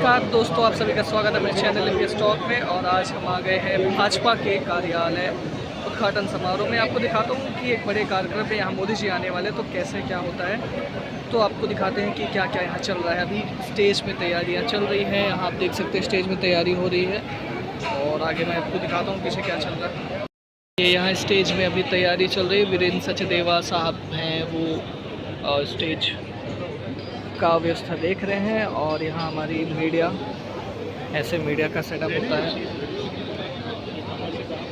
नमस्कार दोस्तों, आप सभी का स्वागत है मेरे चैनल इंडिया स्टॉक में। और आज हम आ गए हैं भाजपा के कार्यालय उद्घाटन समारोह में। आपको दिखाता हूँ कि एक बड़े कार्यक्रम में यहाँ मोदी जी आने वाले, तो कैसे क्या होता है तो आपको दिखाते हैं कि क्या क्या यहाँ चल रहा है। अभी स्टेज में तैयारियाँ चल रही हैं, यहाँ आप देख सकते हैं स्टेज में तैयारी हो रही है। और आगे मैं आपको दिखाता हूँ पीछे क्या चल रहा है। ये यहाँ स्टेज में अभी तैयारी चल रही है। वीरेंद्र सचदेवा साहब हैं, वो स्टेज का व्यवस्था देख रहे हैं। और यहाँ हमारी मीडिया, ऐसे मीडिया का सेटअप होता है।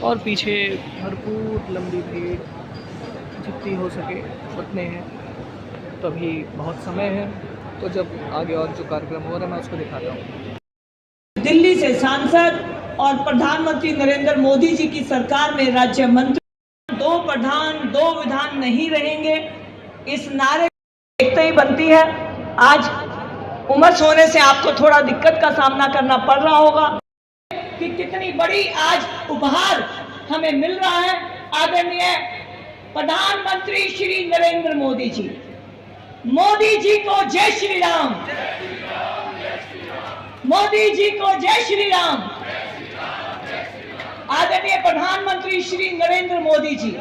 और पीछे भरपूर लंबी भीड़, जितनी हो सके उतने हैं। तो अभी बहुत समय है, तो जब आगे और जो कार्यक्रम हो रहा है मैं उसको दिखाता हूँ। दिल्ली से सांसद और प्रधानमंत्री नरेंद्र मोदी जी की सरकार में राज्य मंत्री, दो प्रधान दो विधान नहीं रहेंगे, इस नारे देखते ही बनती है। आज उम्र होने से आपको थोड़ा दिक्कत का सामना करना पड़ रहा होगा कि कितनी बड़ी आज उपहार हमें मिल रहा है। आदरणीय प्रधानमंत्री श्री नरेंद्र मोदी जी, मोदी जी को जय श्री राम, मोदी जी को जय श्री राम। आदरणीय प्रधानमंत्री श्री नरेंद्र मोदी जी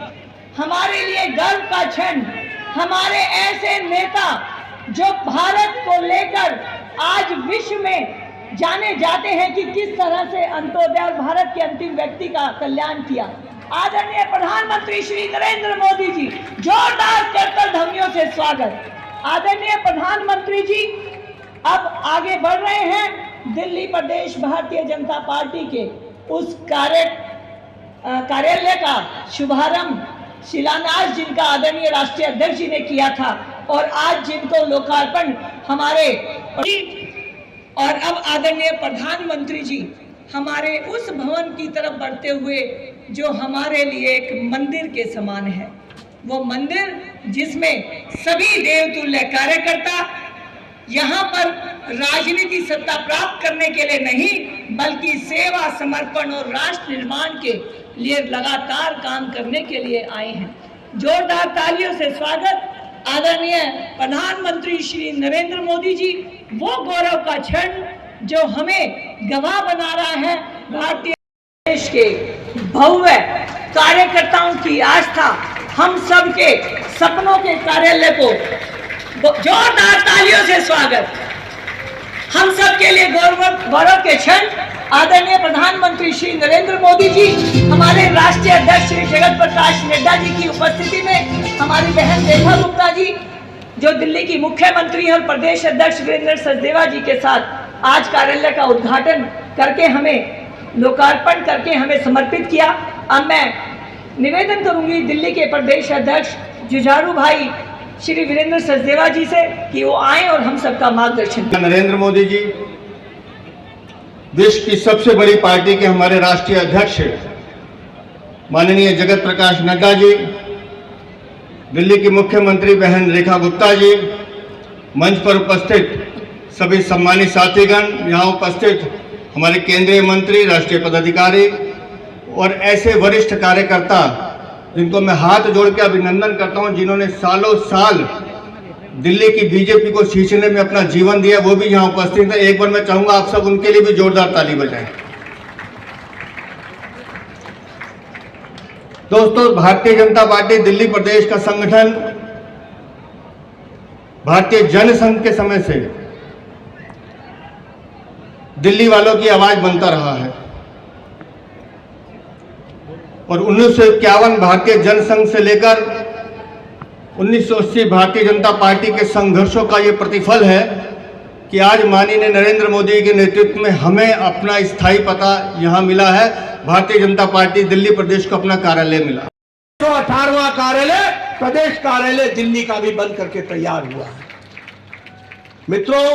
हमारे लिए गर्व का क्षण, हमारे ऐसे नेता जो भारत को लेकर आज विश्व में जाने जाते हैं कि किस तरह से अंत्योदय और भारत के अंतिम व्यक्ति का कल्याण किया। आदरणीय प्रधानमंत्री श्री नरेंद्र मोदी जी, जोरदार करतल ध्वनियों से स्वागत। आदरणीय प्रधानमंत्री जी अब आगे बढ़ रहे हैं। दिल्ली प्रदेश भारतीय जनता पार्टी के उस कार्यालय का शुभारंभ, शिलान्यास जिनका आदरणीय राष्ट्रीय अध्यक्ष जी ने किया था, और आज जिनको लोकार्पण हमारे और अब आदरणीय प्रधानमंत्री जी हमारे उस भवन की तरफ बढ़ते हुए जो हमारे लिए एक मंदिर के समान है। वो मंदिर जिसमें सभी देवतुल्य कार्यकर्ता यहाँ पर राजनीति सत्ता प्राप्त करने के लिए नहीं, बल्कि सेवा, समर्पण और राष्ट्र निर्माण के लिए लगातार काम करने के लिए आए हैं। जोरदार तालियों से स्वागत। आदरणीय प्रधानमंत्री श्री नरेंद्र मोदी जी, वो गौरव का क्षण जो हमें गवाह बना रहा है भारतीय देश के भव्य कार्यकर्ताओं की आस्था, हम सब के सपनों के कार्यालय को जोरदार तालियों से स्वागत। हम सब के लिए गौरव के क्षण। आदरणीय प्रधानमंत्री श्री नरेंद्र मोदी जी हमारे राष्ट्रीय अध्यक्ष श्री जगत प्रकाश नड्डा जी की उपस्थिति में हमारी बहन रेखा गुप्ता जी, जो दिल्ली की मुख्यमंत्री और प्रदेश अध्यक्ष वीरेंद्र सचदेवा जी के साथ आज कार्यालय का उद्घाटन करके, हमें लोकार्पण करके हमें समर्पित किया। अब मैं निवेदन करूंगी दिल्ली के प्रदेश अध्यक्ष जुझारू भाई श्री वीरेंद्र सचदेवा जी से कि वो आए और हम सबका मार्गदर्शन करें। नरेंद्र मोदी जी विश्व की सबसे बड़ी पार्टी के हमारे राष्ट्रीय अध्यक्ष माननीय जगत प्रकाश नड्डा जी, दिल्ली की मुख्यमंत्री बहन रेखा गुप्ता जी, मंच पर उपस्थित सभी सम्मानित साथीगण, यहाँ उपस्थित हमारे केंद्रीय मंत्री, राष्ट्रीय पदाधिकारी और ऐसे वरिष्ठ कार्यकर्ता जिनको मैं हाथ जोड़ के अभिनंदन करता हूं, जिन्होंने सालों साल दिल्ली की बीजेपी को सींचने में अपना जीवन दिया, वो भी यहाँ उपस्थित है। एक बार मैं चाहूंगा आप सब उनके लिए भी जोरदार ताली बजाएं। दोस्तों, भारतीय जनता पार्टी दिल्ली प्रदेश का संगठन भारतीय जनसंघ के समय से दिल्ली वालों की आवाज बनता रहा है और 1951 भारतीय जनसंघ से लेकर 1980 भारतीय जनता पार्टी के संघर्षों का ये प्रतिफल है कि आज माननीय नरेंद्र मोदी के नेतृत्व में हमें अपना स्थायी पता यहाँ मिला है। भारतीय जनता पार्टी दिल्ली प्रदेश को अपना कार्यालय मिला। 118वां कार्यालय, प्रदेश कार्यालय दिल्ली का भी बन करके तैयार हुआ है। मित्रों,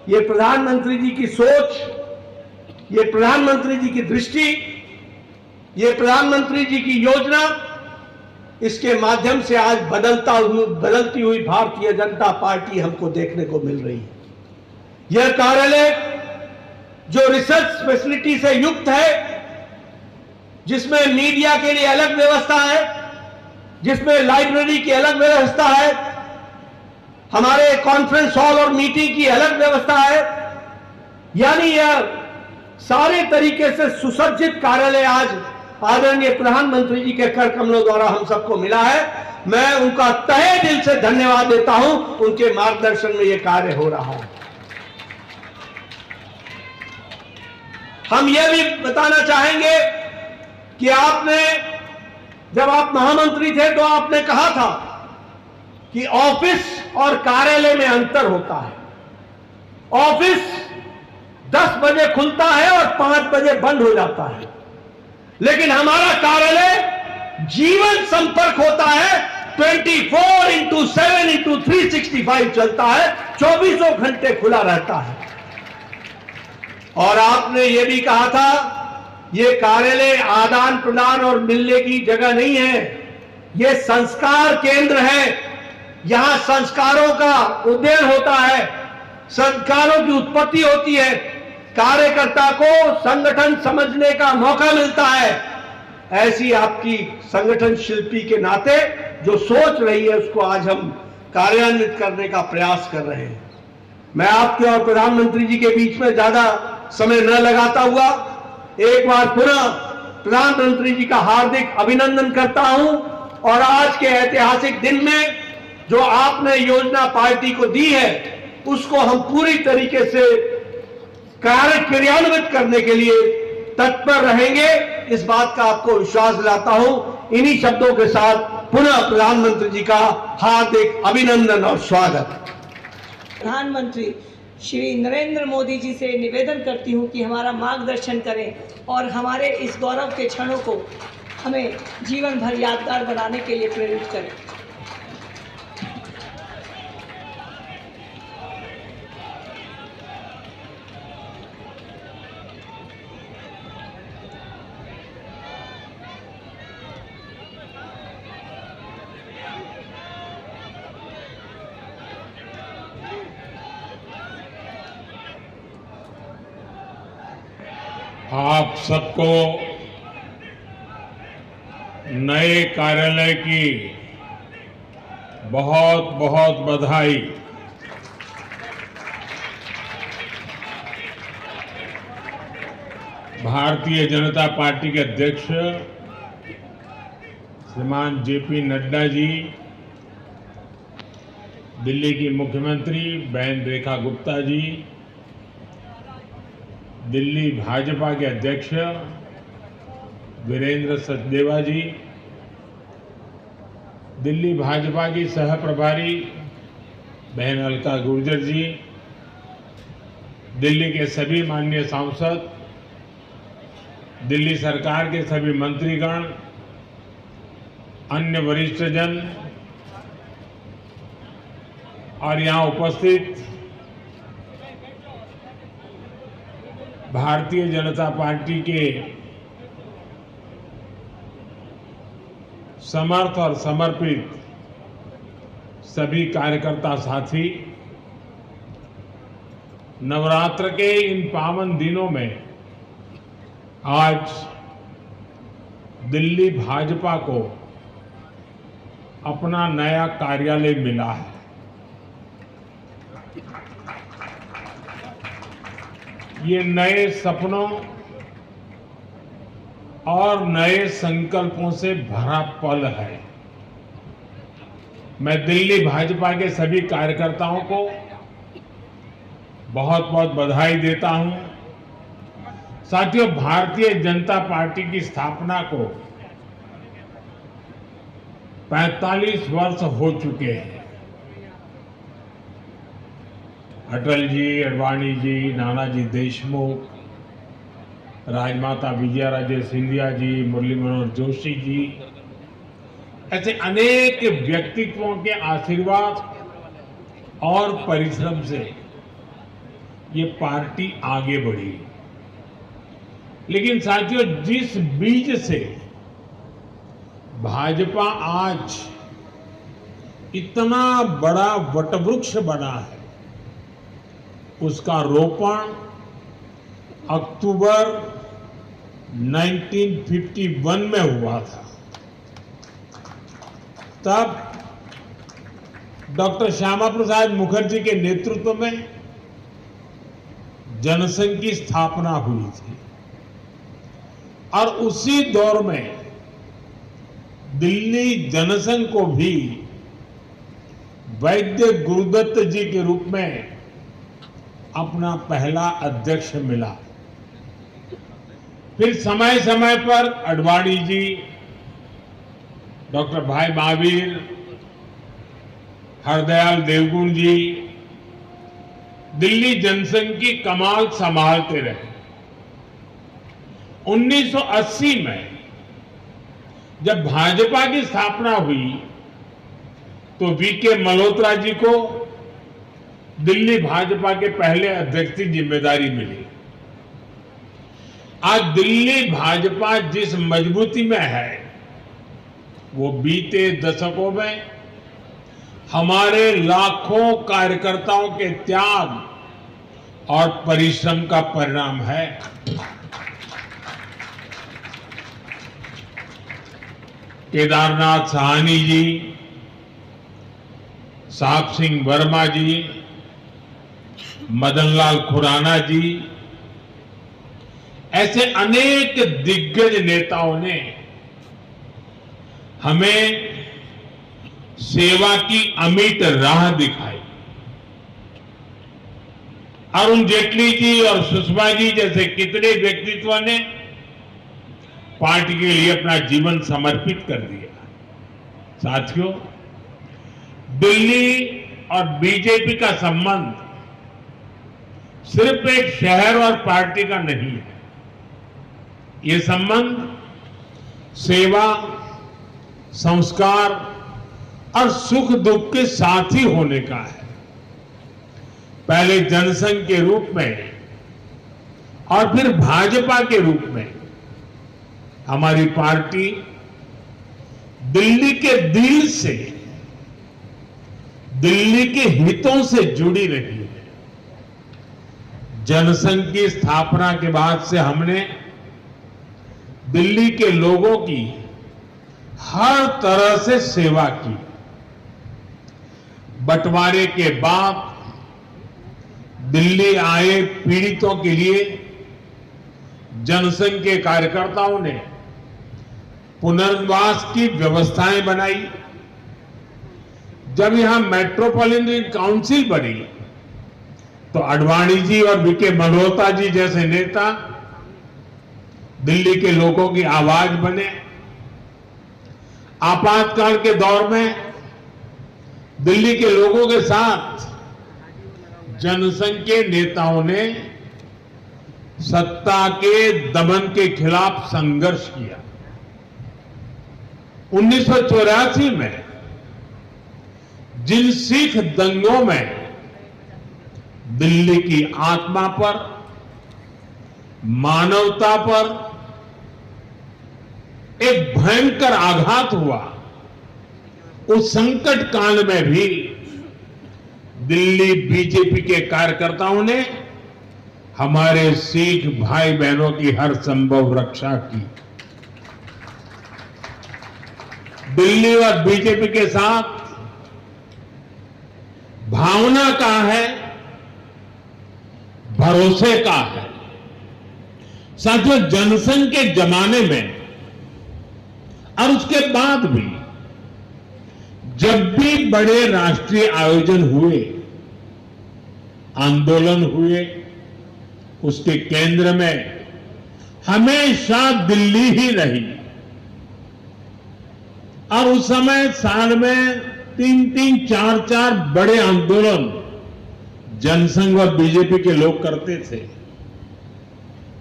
ये प्रधानमंत्री जी की सोच, ये प्रधानमंत्री जी की दृष्टि, ये प्रधानमंत्री जी की योजना, इसके माध्यम से आज बदलती हुई भारतीय जनता पार्टी हमको देखने को मिल रही है। यह कार्यालय जो रिसर्च फैसिलिटी से युक्त है, जिसमें मीडिया के लिए अलग व्यवस्था है, जिसमें लाइब्रेरी की अलग व्यवस्था है, हमारे कॉन्फ्रेंस हॉल और मीटिंग की अलग व्यवस्था है, यानी यह सारे तरीके से सुसज्जित कार्यालय आज आदरणीय प्रधानमंत्री जी के कर कमलों द्वारा हम सबको मिला है। मैं उनका तहे दिल से धन्यवाद देता हूं। उनके मार्गदर्शन में यह कार्य हो रहा है। हम यह भी बताना चाहेंगे कि आपने, जब आप महामंत्री थे तो आपने कहा था कि ऑफिस और कार्यालय में अंतर होता है। ऑफिस 10 बजे खुलता है और 5 बजे बंद हो जाता है, लेकिन हमारा कार्यालय जीवन संपर्क होता है। 24x7x365 चलता है, 24 घंटे खुला रहता है। और आपने यह भी कहा था, यह कार्यालय आदान प्रदान और मिलने की जगह नहीं है, यह संस्कार केंद्र है। यहां संस्कारों का उदय होता है, संस्कारों की उत्पत्ति होती है, कार्यकर्ता को संगठन समझने का मौका मिलता है। ऐसी आपकी संगठन शिल्पी के नाते जो सोच रही है, उसको आज हम कार्यान्वित करने का प्रयास कर रहे हैं। मैं आपके और प्रधानमंत्री जी के बीच में ज्यादा समय न लगाता हुआ एक बार पुनः प्रधानमंत्री जी का हार्दिक अभिनंदन करता हूं। और आज के ऐतिहासिक दिन में जो आपने योजना पार्टी को दी है, उसको हम पूरी तरीके से क्रियान्वित करने के लिए तत्पर रहेंगे। इस बात का आपको विश्वास दिलाता हूं। इन्हीं शब्दों के साथ पुनः प्रधानमंत्री जी का हार्दिक अभिनंदन और स्वागत। प्रधानमंत्री श्री नरेंद्र मोदी जी से निवेदन करती हूं कि हमारा मार्गदर्शन करें और हमारे इस गौरव के क्षणों को हमें जीवन भर यादगार बनाने के लिए प्रेरित करें। आप सबको नए कार्यालय की बहुत बहुत बधाई। भारतीय जनता पार्टी के अध्यक्ष श्रीमान जेपी नड्डा जी, दिल्ली की मुख्यमंत्री बहन रेखा गुप्ता जी, दिल्ली भाजपा के अध्यक्ष वीरेंद्र सचदेवा जी, दिल्ली भाजपा की सह प्रभारी बहन अलका गुर्जर जी, दिल्ली के सभी माननीय सांसद, दिल्ली सरकार के सभी मंत्रीगण, अन्य वरिष्ठ जन और यहां उपस्थित भारतीय जनता पार्टी के समर्थ और समर्पित सभी कार्यकर्ता साथी, नवरात्र के इन पावन दिनों में आज दिल्ली भाजपा को अपना नया कार्यालय मिला है। ये नए सपनों और नए संकल्पों से भरा पल है। मैं दिल्ली भाजपा के सभी कार्यकर्ताओं को बहुत बहुत बधाई देता हूं। साथियों, भारतीय जनता पार्टी की स्थापना को 45 वर्ष हो चुके हैं। अटल जी, अडवाणी जी, नानाजी देशमुख, राजमाता विजयाराजे सिंधिया जी, मुरली मनोहर जोशी जी, ऐसे अनेक व्यक्तित्वों के आशीर्वाद और परिश्रम से ये पार्टी आगे बढ़ी। लेकिन साथियों, जिस बीज से भाजपा आज इतना बड़ा वटवृक्ष बना है, उसका रोपण अक्टूबर 1951 में हुआ था। तब डॉक्टर श्यामा प्रसाद मुखर्जी के नेतृत्व में जनसंघ की स्थापना हुई थी और उसी दौर में दिल्ली जनसंघ को भी वैद्य गुरुदत्त जी के रूप में अपना पहला अध्यक्ष मिला। फिर समय समय पर अडवाणी जी, डॉक्टर भाई महावीर, हरदयाल देवगुण जी दिल्ली जनसंघ की कमान संभालते रहे। 1980 में जब भाजपा की स्थापना हुई तो वीके मल्होत्रा जी को दिल्ली भाजपा के पहले अध्यक्ष की जिम्मेदारी मिली। आज दिल्ली भाजपा जिस मजबूती में है वो बीते दशकों में हमारे लाखों कार्यकर्ताओं के त्याग और परिश्रम का परिणाम है। केदारनाथ साहनी जी, साहब सिंह वर्मा जी, मदनलाल खुराना जी, ऐसे अनेक दिग्गज नेताओं ने हमें सेवा की अमिट राह दिखाई। अरुण जेटली जी और सुषमा जी जैसे कितने व्यक्तित्व ने पार्टी के लिए अपना जीवन समर्पित कर दिया। साथियों, दिल्ली और बीजेपी का संबंध सिर्फ एक शहर और पार्टी का नहीं है। ये संबंध सेवा, संस्कार और सुख दुख के साथी होने का है। पहले जनसंघ के रूप में और फिर भाजपा के रूप में हमारी पार्टी दिल्ली के दिल से, दिल्ली के हितों से जुड़ी रही है। जनसंघ की स्थापना के बाद से हमने दिल्ली के लोगों की हर तरह से सेवा की। बंटवारे के बाद दिल्ली आए पीड़ितों के लिए जनसंघ के कार्यकर्ताओं ने पुनर्वास की व्यवस्थाएं बनाई। जब यहां मेट्रोपॉलिटन काउंसिल बनी तो अडवाणी जी और वीके मल्होत्रा जी जैसे नेता दिल्ली के लोगों की आवाज बने। आपातकाल के दौर में दिल्ली के लोगों के साथ जनसंघ के नेताओं ने सत्ता के दमन के खिलाफ संघर्ष किया। 1984 में जिन सिख दंगों में दिल्ली की आत्मा पर, मानवता पर एक भयंकर आघात हुआ, उस संकट काल में भी दिल्ली बीजेपी के कार्यकर्ताओं ने हमारे सिख भाई बहनों की हर संभव रक्षा की। दिल्ली और बीजेपी के साथ भावना का है, भरोसे का है। साथियों, जनसंघ के जमाने में और उसके बाद भी जब भी बड़े राष्ट्रीय आयोजन हुए, आंदोलन हुए, उसके केंद्र में हमेशा दिल्ली ही रही। और उस समय साल में 3-3, 4-4 बड़े आंदोलन जनसंघ और बीजेपी के लोग करते थे।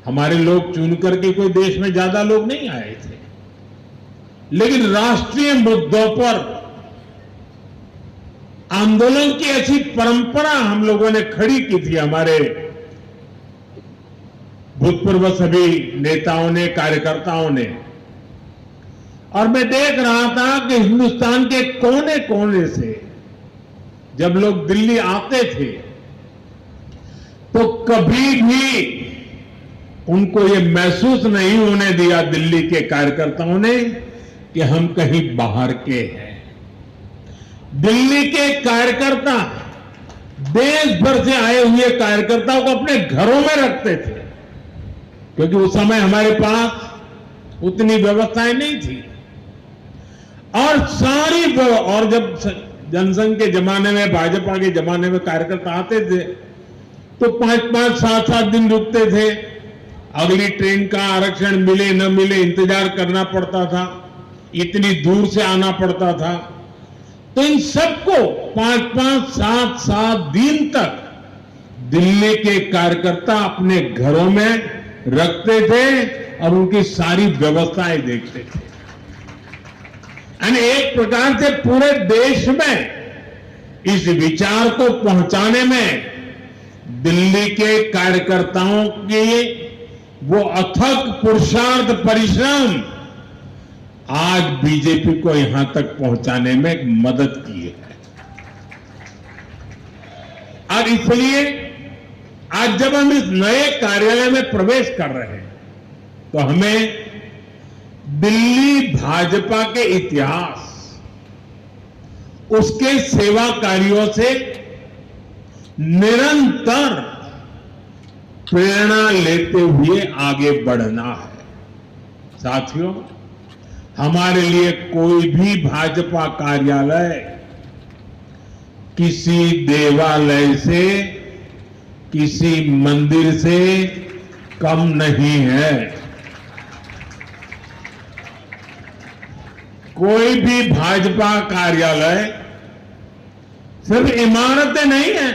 हमारे लोग चुनकर के कोई देश में ज्यादा लोग नहीं आए थे, लेकिन राष्ट्रीय मुद्दों पर आंदोलन की ऐसी परंपरा हम लोगों ने खड़ी की थी। हमारे भूतपूर्व सभी नेताओं ने, कार्यकर्ताओं ने। और मैं देख रहा था कि हिंदुस्तान के कोने कोने से जब लोग दिल्ली आते थे तो कभी भी उनको ये महसूस नहीं होने दिया दिल्ली के कार्यकर्ताओं ने कि हम कहीं बाहर के हैं। दिल्ली के कार्यकर्ता देश भर से आए हुए कार्यकर्ताओं को अपने घरों में रखते थे, क्योंकि उस समय हमारे पास उतनी व्यवस्थाएं नहीं थी। और जब जनसंघ के जमाने में, भाजपा के जमाने में कार्यकर्ता आते थे तो 5-5, 7-7 दिन रुकते थे। अगली ट्रेन का आरक्षण मिले न मिले इंतजार करना पड़ता था, इतनी दूर से आना पड़ता था। तो इन सबको 5-5, 7-7 दिन तक दिल्ली के कार्यकर्ता अपने घरों में रखते थे और उनकी सारी व्यवस्थाएं देखते थे। यानी एक प्रकार से पूरे देश में इस विचार को पहुंचाने में दिल्ली के कार्यकर्ताओं की वो अथक पुरुषार्थ, परिश्रम आज बीजेपी को यहां तक पहुंचाने में मदद की है। और इसलिए आज जब हम इस नए कार्यालय में प्रवेश कर रहे हैं तो हमें दिल्ली भाजपा के इतिहास, उसके सेवा कार्यों से निरंतर प्रेरणा लेते हुए आगे बढ़ना है। साथियों, हमारे लिए कोई भी भाजपा कार्यालय किसी देवालय से, किसी मंदिर से कम नहीं है। कोई भी भाजपा कार्यालय सिर्फ इमारतें नहीं है,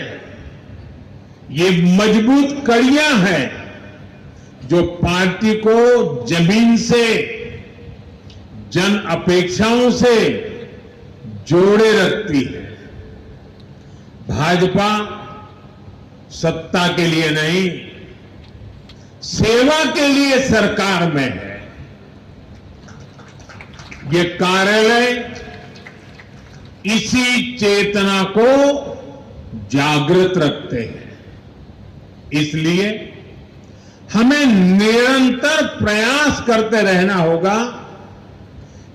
ये मजबूत कड़ियां हैं जो पार्टी को जमीन से, जन अपेक्षाओं से जोड़े रखती है। भाजपा सत्ता के लिए नहीं, सेवा के लिए सरकार में है। ये कार्यालय इसी चेतना को जागृत रखते हैं। इसलिए हमें निरंतर प्रयास करते रहना होगा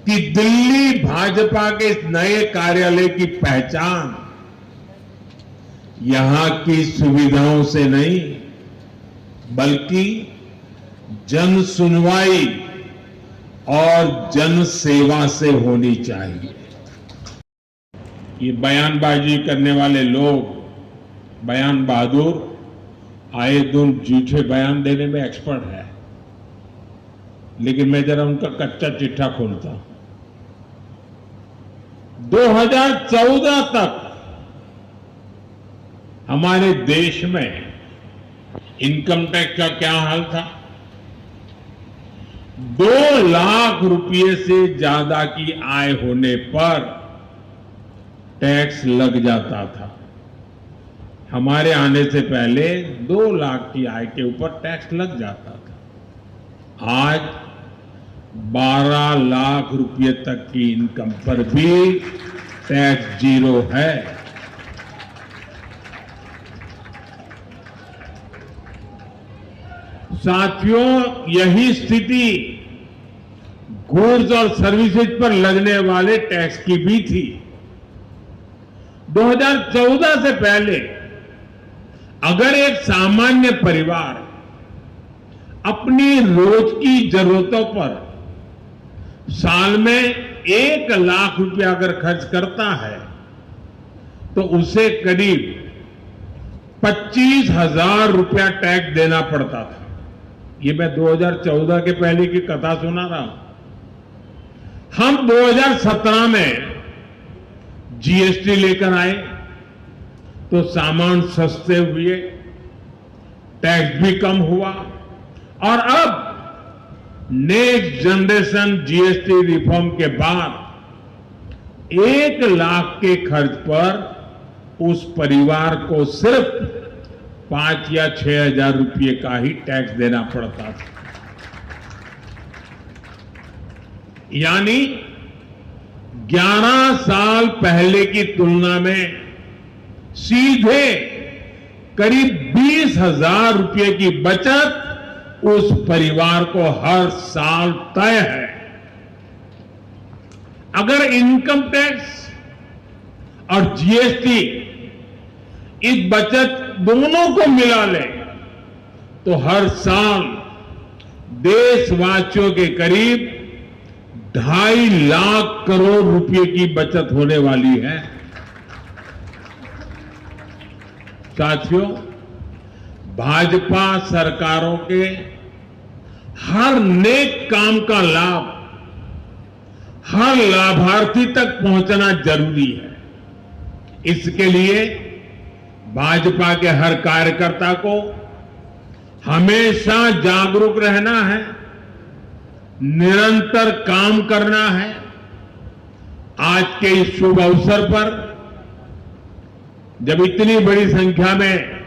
कि दिल्ली भाजपा के इस नए कार्यालय की पहचान यहां की सुविधाओं से नहीं, बल्कि जन सुनवाई और जन सेवा से होनी चाहिए। ये बयानबाजी करने वाले लोग, बयान बहादुर, आए दिन झूठे बयान देने में एक्सपर्ट है, लेकिन मैं जरा उनका कच्चा चिट्ठा खोलता हूं। 2014 तक हमारे देश में इनकम टैक्स का क्या हाल था? 2 लाख रुपए से ज्यादा की आय होने पर टैक्स लग जाता था। हमारे आने से पहले 2 लाख की आय के ऊपर टैक्स लग जाता था। आज 12 लाख रुपए तक की इनकम पर भी टैक्स जीरो है। साथियों, यही स्थिति गुड्स और सर्विसेज पर लगने वाले टैक्स की भी थी। 2014 से पहले अगर एक सामान्य परिवार अपनी रोज की जरूरतों पर साल में 1 लाख रुपया अगर खर्च करता है तो उसे करीब 25,000 रुपया टैक्स देना पड़ता था। ये मैं 2014 के पहले की कथा सुना रहा हूं। हम 2017 में जीएसटी लेकर आए तो सामान सस्ते हुए, टैक्स भी कम हुआ, और अब नेक्स्ट जनरेशन जीएसटी रिफॉर्म के बाद 1 लाख के खर्च पर उस परिवार को सिर्फ 5 या 6 हजार रुपये का ही टैक्स देना पड़ता था। यानी 11 साल पहले की तुलना में सीधे करीब 20,000 रुपये की बचत उस परिवार को हर साल तय है। अगर इनकम टैक्स और जीएसटी इस बचत दोनों को मिला ले तो हर साल देशवासियों के करीब 2.5 लाख करोड़ रुपए की बचत होने वाली है। साथियों, भाजपा सरकारों के हर नेक काम का लाभ हर लाभार्थी तक पहुंचना जरूरी है। इसके लिए भाजपा के हर कार्यकर्ता को हमेशा जागरूक रहना है, निरंतर काम करना है। आज के इस शुभ अवसर पर जब इतनी बड़ी संख्या में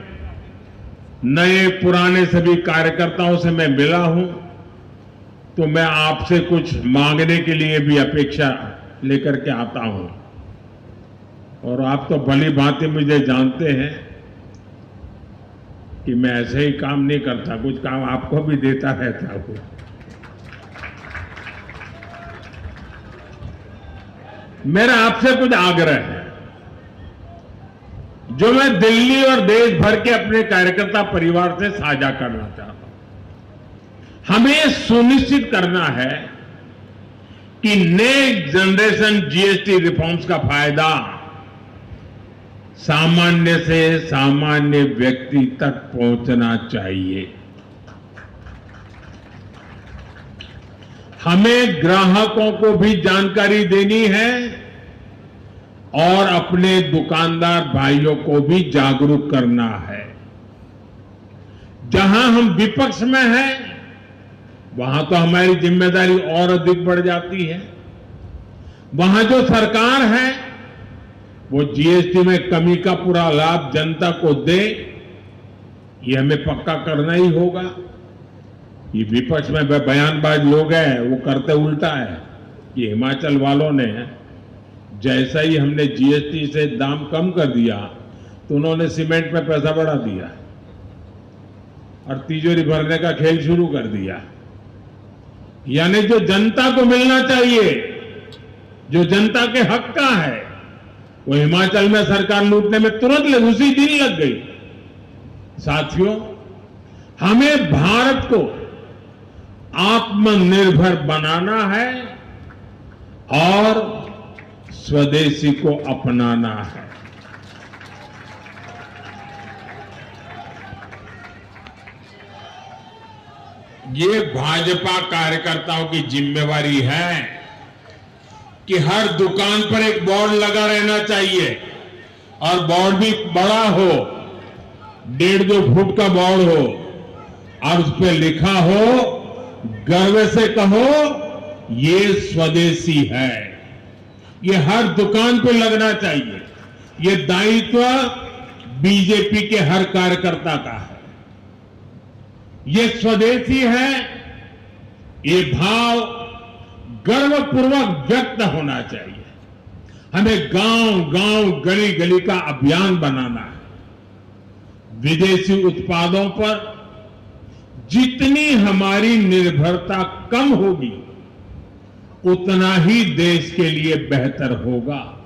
नए पुराने सभी कार्यकर्ताओं से मैं मिला हूं, तो मैं आपसे कुछ मांगने के लिए भी अपेक्षा लेकर के आता हूं। और आप तो भली भांति मुझे जानते हैं कि मैं ऐसे ही काम नहीं करता, कुछ काम आपको भी देता रहता हूं। मेरा आपसे कुछ आग्रह है जो मैं दिल्ली और देश भर के अपने कार्यकर्ता परिवार से साझा करना चाहता हूं। हमें सुनिश्चित करना है कि नेक्स्ट जनरेशन जीएसटी रिफॉर्म्स का फायदा सामान्य से सामान्य व्यक्ति तक पहुंचना चाहिए। हमें ग्राहकों को भी जानकारी देनी है और अपने दुकानदार भाइयों को भी जागरूक करना है। जहां हम विपक्ष में हैं, वहां तो हमारी जिम्मेदारी और अधिक बढ़ जाती है। वहां जो सरकार है वो जीएसटी में कमी का पूरा लाभ जनता को दे, ये हमें पक्का करना ही होगा। ये विपक्ष में बयानबाज लोग हैं, वो करते उल्टा है कि हिमाचल वालों ने जैसा ही हमने जीएसटी से दाम कम कर दिया तो उन्होंने सीमेंट में पैसा बढ़ा दिया और तिजोरी भरने का खेल शुरू कर दिया। यानी जो जनता को मिलना चाहिए, जो जनता के हक का है, वो हिमाचल में सरकार लूटने में तुरंत उसी दिन लग गई। साथियों, हमें भारत को आत्मनिर्भर बनाना है और स्वदेशी को अपनाना है। ये भाजपा कार्यकर्ताओं की जिम्मेवारी है कि हर दुकान पर एक बोर्ड लगा रहना चाहिए और बोर्ड भी बड़ा हो, 1.5-2 फुट का बोर्ड हो और उस पर लिखा हो, गर्व से कहो ये स्वदेशी है। ये हर दुकान पर लगना चाहिए। ये दायित्व बीजेपी के हर कार्यकर्ता का है। ये स्वदेशी है, ये भाव गर्वपूर्वक व्यक्त होना चाहिए। हमें गांव-गांव, गली-गली का अभियान बनाना है। विदेशी उत्पादों पर जितनी हमारी निर्भरता कम होगी, उतना ही देश के लिए बेहतर होगा।